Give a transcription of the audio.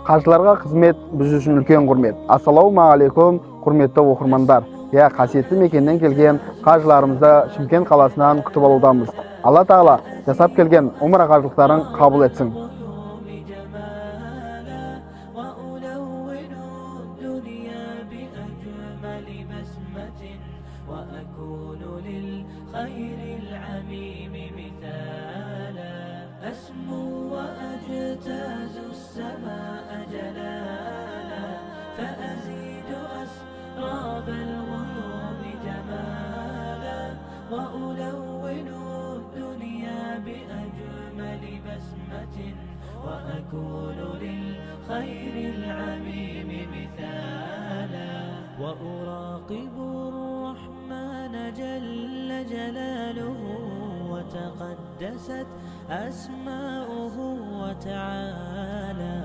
Қажыларға қызмет біз үшін үлкен құрмет. Ассалаумағалейкум, құрметті оқырмандар. Қасиетті мекеннен келген қажыларымызды Шымкент қаласынан күтіп алудамыз. Алла тағала жасап келген умра қажылықтарын қабыл етсін. أجتاز السماء جلالا فأزيد أسراب الغيوم جمالا وألون الدنيا بأجمل بسمة وأكون للخير العميم مثالا وأراقب الرحمن جل جلاله وتقدست أسماؤه وتعالى